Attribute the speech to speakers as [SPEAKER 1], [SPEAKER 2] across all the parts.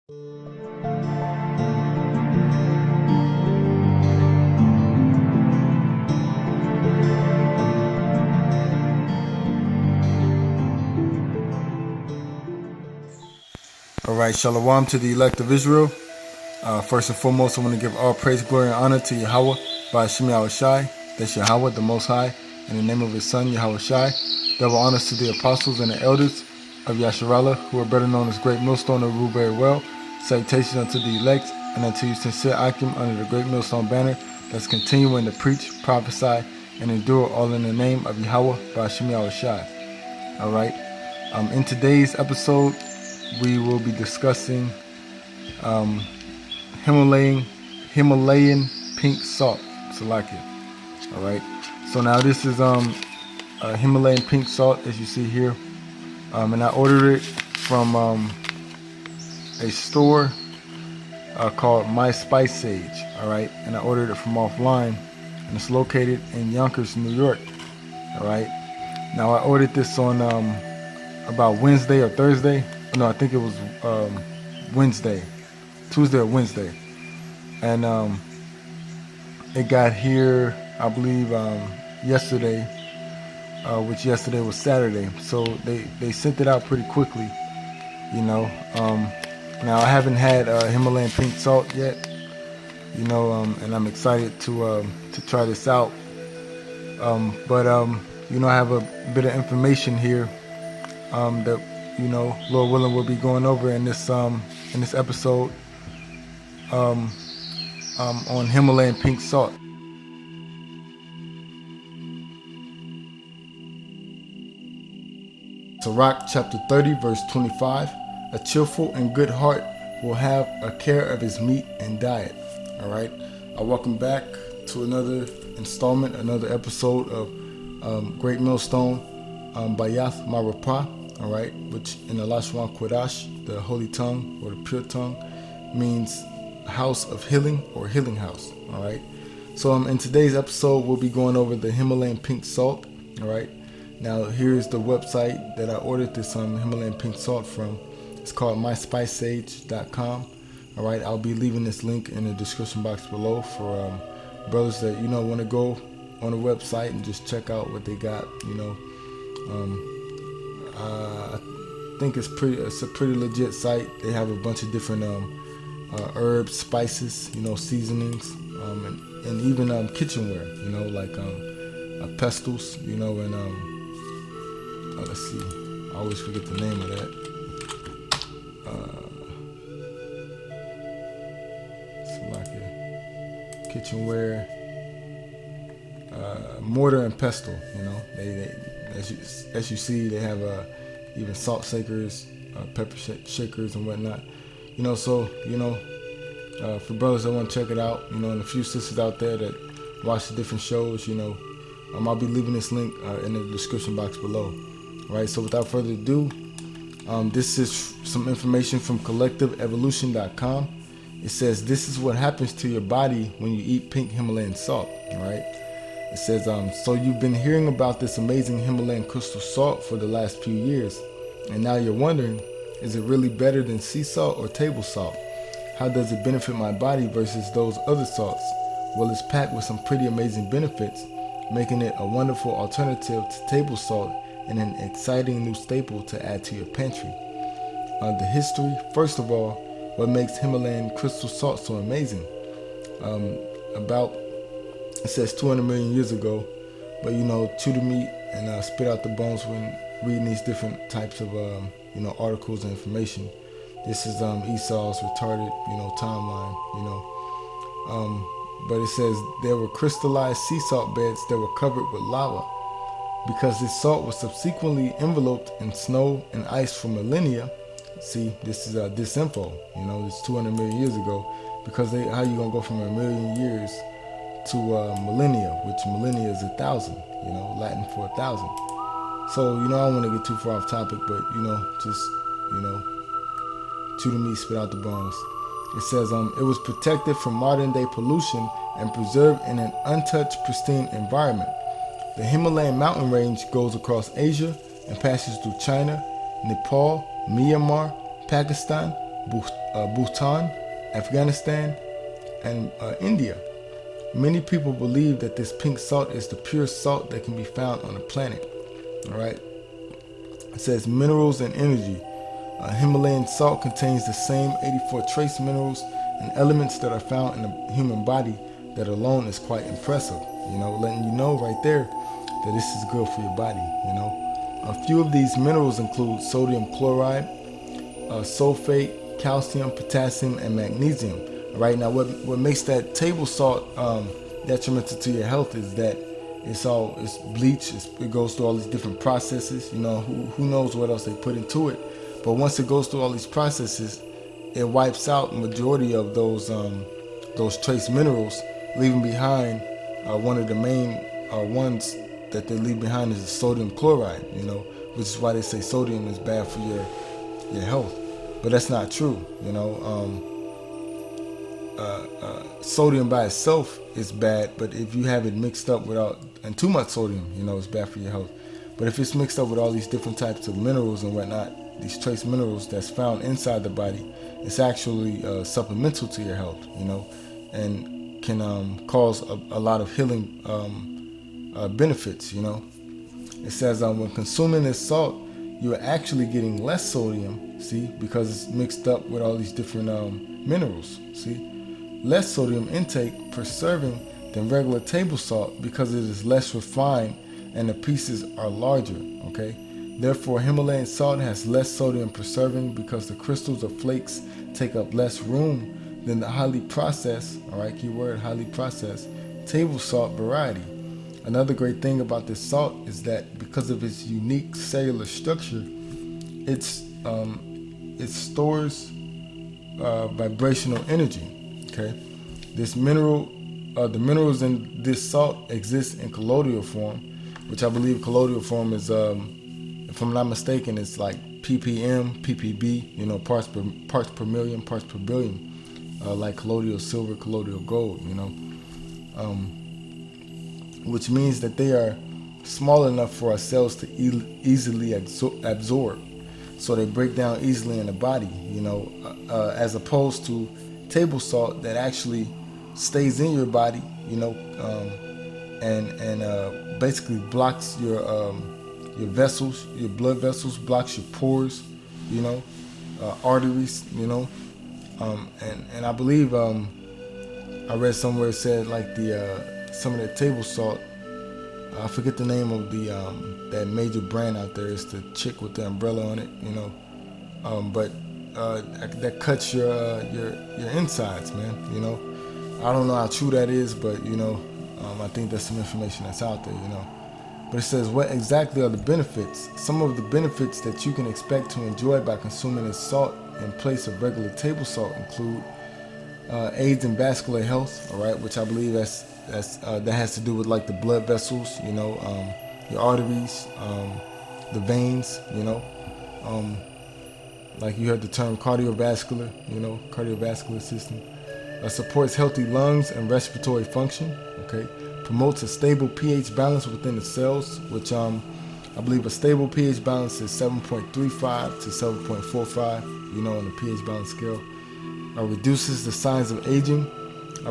[SPEAKER 1] Alright, Shalom to the elect of Israel. First and foremost, I want to give all praise, glory, and honor to Yahweh by Shemi Shai. That's Yahweh, the Most High, in the name of His Son, Yahweh Shai. Double honors to the apostles and the elders of Yasharallah, who are better known as Great Millstone, and rule very well. Salutations unto the elect and unto you sincere Akim under the Great Millstone banner that's continuing to preach, prophesy, and endure, all in the name of Yahweh by Shemi Shai. Alright, in today's episode, we will be discussing Himalayan pink salt, Salakia. Alright, so now this is Himalayan pink salt, as you see here, and I ordered it from a store called My Spice Sage. Alright, and I ordered it from offline, and it's located in Yonkers, New York. Alright, now I ordered this on about Wednesday or Thursday. No, I think it was Tuesday or Wednesday, and it got here, I believe, yesterday, which yesterday was Saturday. So they sent it out pretty quickly, you know. Now I haven't had Himalayan pink salt yet, you know, and I'm excited to try this out. But you know, I have a bit of information here that, you know, Lord willing, we'll be going over in this episode on Himalayan pink salt. Sirach chapter 30 verse 25. A cheerful and good heart will have a care of his meat and diet. Alright, I welcome back to another installment, another episode of Great Millstone, Bayath, MaRapah. Alright, which in the Lashwan Kodash, the holy tongue or the pure tongue, means house of healing or healing house. Alright, so in today's episode, we'll be going over the Himalayan pink salt. Alright, now here's the website that I ordered this Himalayan pink salt from. It's called myspicesage.com. Alright, I'll be leaving this link in the description box below for brothers that, you know, want to go on the website and just check out what they got, you know. I think it's a pretty legit site. They have a bunch of different herbs, spices, you know, seasonings, and even kitchenware, you know, like pestles, you know, and let's see, I always forget the name of that. Kitchenware, mortar and pestle, you know, they as you see, they have even salt shakers, pepper shakers and whatnot, you know. So, you know, for brothers that want to check it out, you know, and a few sisters out there that watch the different shows, you know, I'll be leaving this link in the description box below. All right, so without further ado, this is some information from collectiveevolution.com. It says, this is what happens to your body when you eat pink Himalayan salt. All right. It says, so you've been hearing about this amazing Himalayan crystal salt for the last few years, and now you're wondering, is it really better than sea salt or table salt? How does it benefit my body versus those other salts? Well, it's packed with some pretty amazing benefits, making it a wonderful alternative to table salt and an exciting new staple to add to your pantry. The history, first of all, what makes Himalayan crystal salt so amazing? It says 200 million years ago, but, you know, chew the meat and spit out the bones when reading these different types of, you know, articles and information. This is Esau's retarded, you know, timeline, you know. But it says there were crystallized sea salt beds that were covered with lava. Because this salt was subsequently enveloped in snow and ice for millennia. See, this is disinfo, you know, it's 200 million years ago. Because how you gonna go from a million years to millennia, which millennia is 1,000, you know, Latin for 1,000. So, you know, I don't want to get too far off topic, but, you know, just, you know, chew the meat, spit out the bones. It says, it was protected from modern day pollution and preserved in an untouched, pristine environment. The Himalayan mountain range goes across Asia and passes through China, Nepal, Myanmar, Pakistan, Bhutan, Afghanistan, and India. Many people believe that this pink salt is the purest salt that can be found on the planet. All right. It says minerals and energy. Himalayan salt contains the same 84 trace minerals and elements that are found in the human body. That alone is quite impressive. Letting you know right there that this is good for your body. A few of these minerals include sodium chloride, sulfate, calcium, potassium, and magnesium. All right. Now, what makes that table salt detrimental to your health is that it's bleach. It goes through all these different processes. Who knows what else they put into it. But once it goes through all these processes, it wipes out majority of those trace minerals, leaving behind one of the main ones that they leave behind is the sodium chloride. Which is why they say sodium is bad for your health. But that's not true. Sodium by itself is bad, but if you have it mixed up and too much sodium, it's bad for your health. But if it's mixed up with all these different types of minerals and whatnot, these trace minerals that's found inside the body, it's actually supplemental to your health, and can cause a lot of healing benefits. It says when consuming this salt, you're actually getting less sodium, see, because it's mixed up with all these different minerals, see. Less sodium intake per serving than regular table salt because it is less refined and the pieces are larger, okay? Therefore, Himalayan salt has less sodium per serving because the crystals or flakes take up less room than the highly processed, all right, keyword, highly processed, table salt variety. Another great thing about this salt is that because of its unique cellular structure, it stores vibrational energy. Okay, the minerals in this salt exist in colloidal form, which I believe colloidal form is, if I'm not mistaken, it's like ppm, ppb, parts per million, parts per billion, like colloidal silver, colloidal gold, which means that they are small enough for our cells to easily absorb, so they break down easily in the body, as opposed to table salt that actually stays in your body, and basically blocks your vessels, your blood vessels, blocks your pores, arteries, and I believe I read somewhere it said like some of that table salt. I forget the name of that major brand out there. It's the chick with the umbrella on it, but. That cuts your insides, man. I don't know how true that is, but I think that's some information that's out there. But it says, what exactly are the benefits? Some of the benefits that you can expect to enjoy by consuming this salt in place of regular table salt include aids in vascular health, all right, which I believe that has to do with like the blood vessels, your arteries, the veins, like you heard the term cardiovascular, cardiovascular system. Supports healthy lungs and respiratory function, okay? Promotes a stable pH balance within the cells, which I believe a stable pH balance is 7.35 to 7.45, on the pH balance scale. Reduces the signs of aging.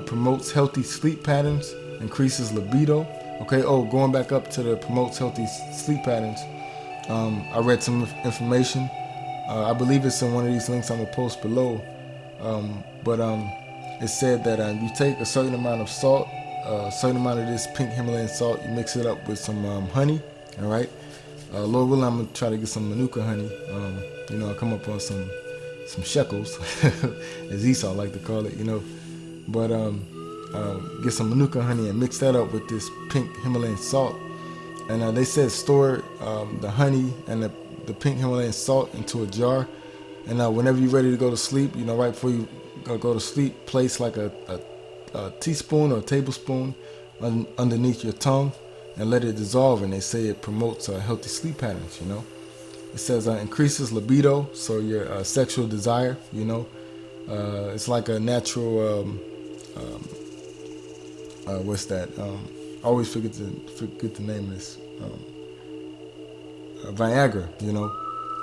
[SPEAKER 1] Promotes healthy sleep patterns. Increases libido. Okay, going back up to the promotes healthy sleep patterns. I read some information. I believe it's in one of these links I'm going to post below. But it said that you take a certain amount of salt, a certain amount of this pink Himalayan salt, you mix it up with some honey, all right? Lord willing, I'm going to try to get some Manuka honey. I come up on some shekels, as Esau like to call it, But get some Manuka honey and mix that up with this pink Himalayan salt. And they said store the honey and the pink Himalayan salt into a jar, and whenever you're ready to go to sleep, right before you go to sleep, place like a teaspoon or a tablespoon underneath your tongue and let it dissolve, and they say it promotes healthy sleep patterns. It says increases libido, so your sexual desire, it's like a natural what's that, I always forget the name of this, Viagra,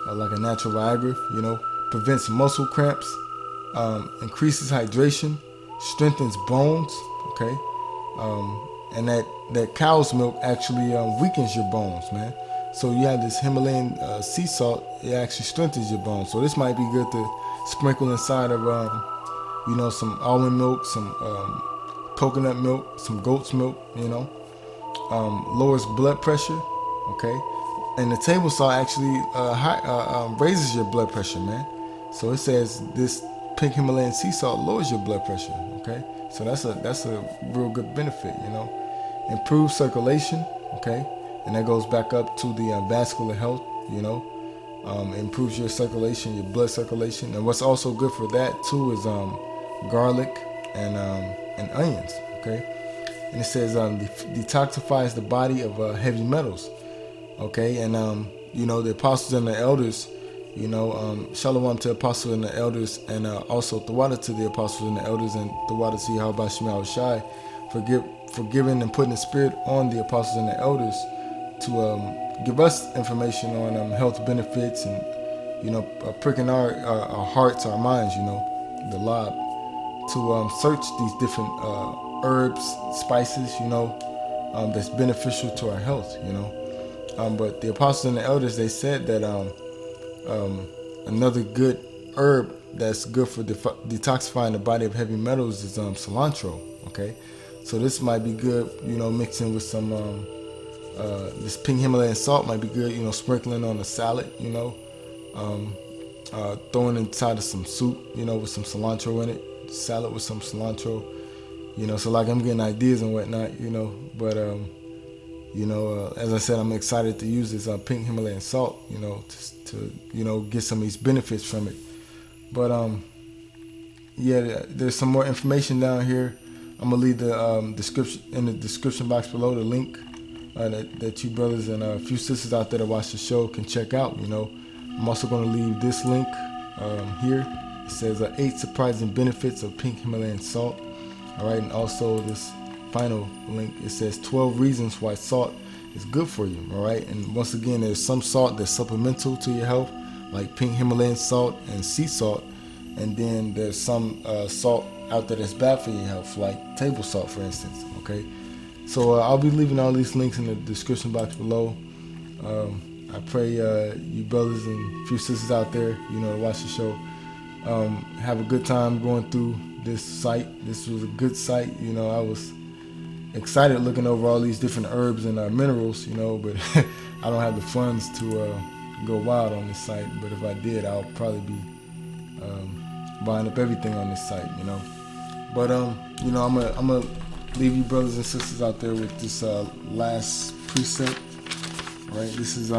[SPEAKER 1] like a natural Viagra, prevents muscle cramps, increases hydration, strengthens bones. Okay, and that cow's milk actually weakens your bones, man. So you have this Himalayan sea salt; it actually strengthens your bones. So this might be good to sprinkle inside of some almond milk, some coconut milk, some goat's milk. Lowers blood pressure. Okay, and the table salt actually raises your blood pressure, man. So it says this pink Himalayan sea salt lowers your blood pressure. Okay, so that's a real good benefit. Improves circulation. Okay, and that goes back up to the vascular health. Improves your circulation, your blood circulation, and what's also good for that too is garlic and onions. Okay, and it says detoxifies the body of heavy metals. Okay, and the apostles and the elders, shalom to the apostles and the elders, and also Tawada to the apostles and the elders, and Tawada to Yahweh Shema Shai for giving and putting the spirit on the apostles and the elders to give us information on health benefits and pricking our hearts, our minds, the lob, to search these different herbs, spices, that's beneficial to our health, but the apostles and the elders, they said that another good herb that's good for detoxifying the body of heavy metals is cilantro. Okay, so this might be good, mixing with some this pink Himalayan salt might be good, sprinkling on a salad, throwing inside of some soup, with some cilantro in it, salad with some cilantro, so like I'm getting ideas and whatnot, but as I said, I'm excited to use this pink Himalayan salt, to get some of these benefits from it. But there's some more information down here. I'm gonna leave the description box below, the link that you brothers and a few sisters out there that watch the show can check out. I'm also gonna leave this link here. It says 8 surprising benefits of pink Himalayan salt. All right, and also this final link, it says 12 reasons why salt is good for you. All right, and once again, there's some salt that's supplemental to your health, like pink Himalayan salt and sea salt, and then there's some salt out there that's bad for your health, like table salt, for instance. Okay, so I'll be leaving all these links in the description box below. I pray you brothers and few sisters out there, to watch the show, have a good time going through this site. This was a good site. I was excited looking over all these different herbs and minerals, but I don't have the funds to go wild on this site. But if I did, I'll probably be buying up everything on this site, But I'm gonna leave you brothers and sisters out there with this last precept. Right, this is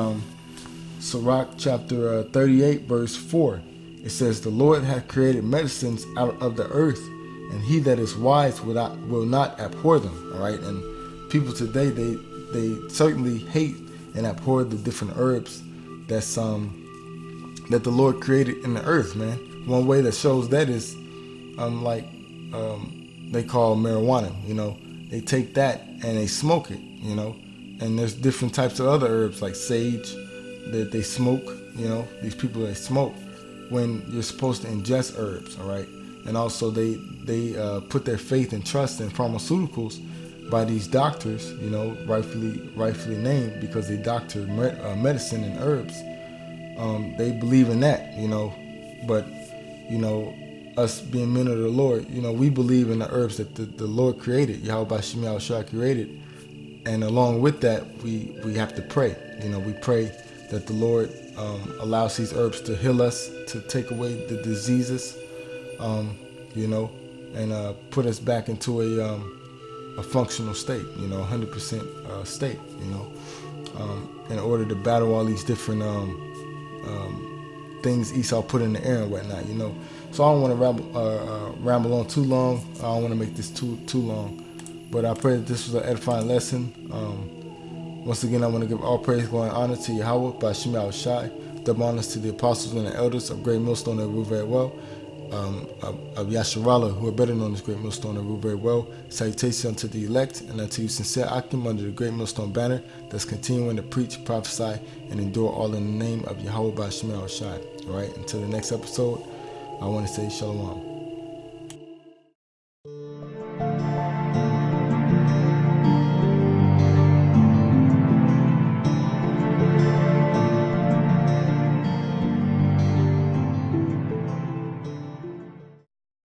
[SPEAKER 1] Sirach chapter 38, verse 4. It says, "The Lord hath created medicines out of the earth, and he that is wise will not abhor them." All right, and people today they certainly hate and abhor the different herbs that's that the Lord created in the earth, man. One way that shows that is they call marijuana. They take that and they smoke it. And there's different types of other herbs like sage that they smoke. These people that smoke when you're supposed to ingest herbs. All right. And also they put their faith and trust in pharmaceuticals by these doctors, rightfully named because they doctor medicine and herbs. They believe in that, but us being men of the Lord, we believe in the herbs that the Lord created, Yahweh Shema Shai created, and along with that, we have to pray. We pray that the Lord allows these herbs to heal us, to take away the diseases, and put us back into a functional state, 100% state, in order to battle all these different things Esau put in the air and whatnot, So I don't want to ramble on too long. I don't want to make this too long. But I pray that this was an edifying lesson. Once again, I want to give all praise, glory, and honor to Yahweh by Shema Shai. Double honors to the apostles and the elders of Great Millstone that rule very well. of Yasharallah, who are better known as Great Millstone and rule very well. Salutations unto the elect and unto you sincere Akim under the Great Millstone banner that's continuing to preach, prophesy, and endure all in the name of Yahweh Ba'Shem Shai. All right, until the next episode, I want to say Shalom.